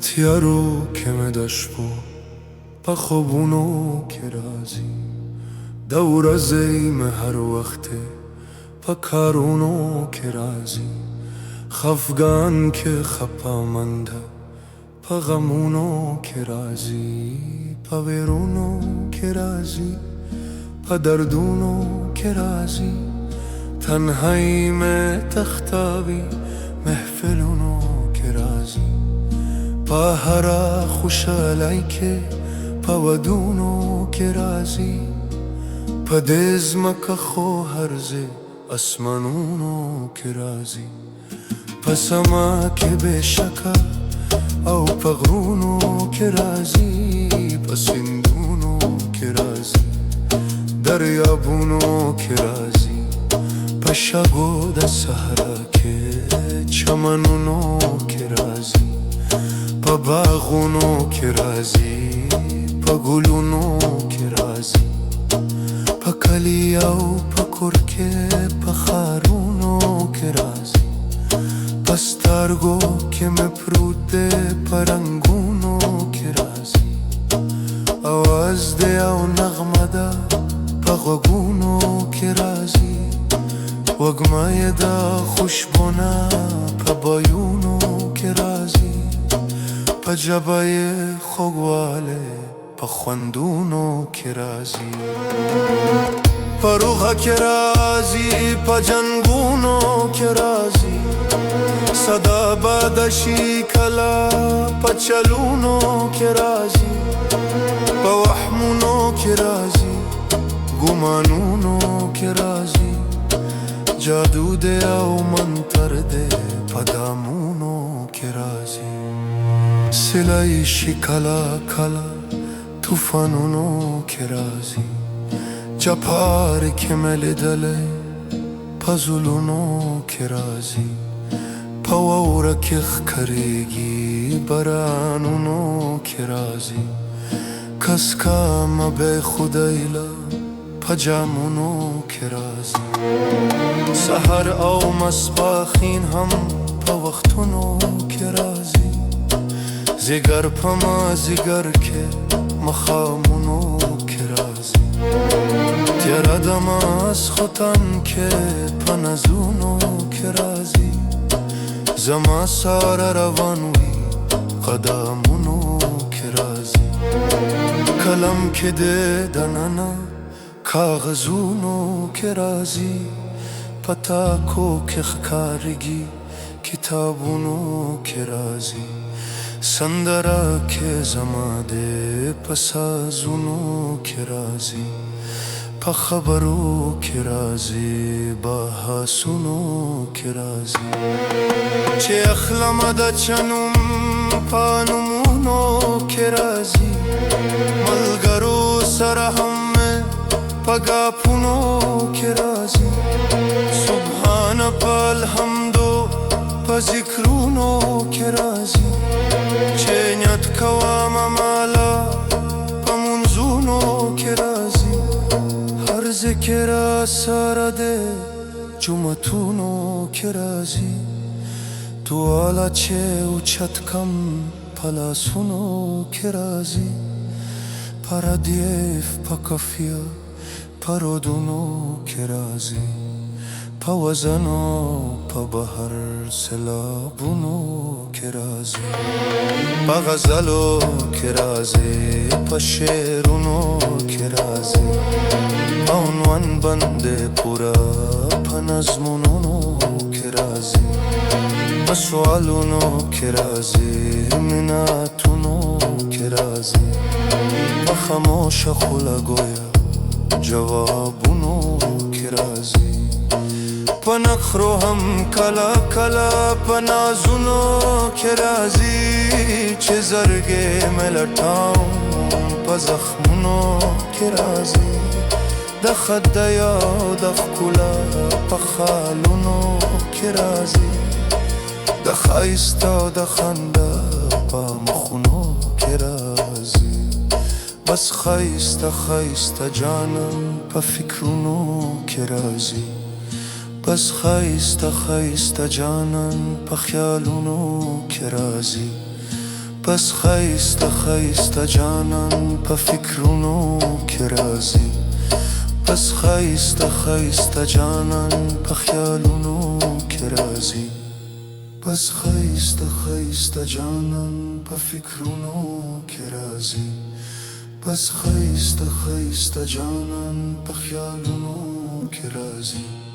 تیارو که مدشپو پا خوبونو که رازی دور از ایم هر وقته پا کارونو که رازی خفگان که خپا منده پا غمونو که رازی پا ویرونو که رازی پا دردونو که رازی تنهایی میں تختابی محفلونو که رازی پا هرا خوشحالی که پا ودونو که رازی پا دزمک خو هرزه اسمانونو که رازی پا سما که بشکا او پا غرونو که رازی پا سندونو که رازی دریابونو که رازی پا شگو دا سهرا که چمنونو که رازی پا باغونو که رازی پا گلونو که رازی پا کلیاو پا کرکه پا خارونو که رازی پا ستارگو که مپروده پا رنگونو که رازی آواز ده او نغمه ده پا غگونو که رازی وگمای ده خوشبونه پا بایونو که رازی پا جبای خوگواله پا خوندونو که رازی پا روحا که رازی پا جنگونو که رازی صدا بادشی کلا پا چلونو که رازی پا وحمونو که رازی گمانونو که رازی جادو ده او منتر ده پا دامونو که رازی سلایشی کلا کلا توفانونو که رازی جپار که مل دله پزولونو که رازی پاورا که خکریگی برانونو که رازی کس کام به خدایلا پجامونو که رازی سحر او مسباخین هم پا وقتونو که رازی زیگر پا ما زیگر که مخامونو که رازی تیرا دم از خوتن که پا نزونو که رازی زما سار روانوی قدامونو که رازی کلم که ده دنانا کاغذونو که رازی پتاکو که خکارگی کتابونو که رازی سندرا که زماده پسازونو که رازی پا خبرو که رازی با حاسونو که رازی چه اخلم دا چنوم پا نمونو که رازی ملگرو سرهم پا گاپونو که رازی سبحان پا الحمدو پا ذکرونو که رازی چه نیت کوام مالا پا منزونو که رازی هر ذکر سارده جمعتونو که رازی دوالا چه اوچت کم پلاسونو که رازی پردیف پا کفیا پرودونو که رازی پا وزنو پا بحر سلابونو که رازی پا غزلو که رازی پا شعرونو که رازی پا عنوان بنده پورا پا نظمونو که رازی پا سوالونو که رازی مناتونو که رازی پا خموش خلگویا جوابونو که رازی پا نخرو هم کلا کلا پا نازونو که رازی چه زرگه ملتاو پا زخمونو که رازی دا خده یا دا خکولا پا خالونو که رازی دا خایستا دا خنده پا مخونو که رازی بس خایستا خایستا جانم پا فکرونو که رازی بس خایستا خایستا جانم پا خیالونو که رازی بس خیسته خیسته جانان په فکرونو کې راځي بس خیسته خیسته جانان په خیالونو کې راځي بس خیسته خیسته جانان په فکرونو کې راځي بس خیسته خیسته جانان په خیالونو کې راځي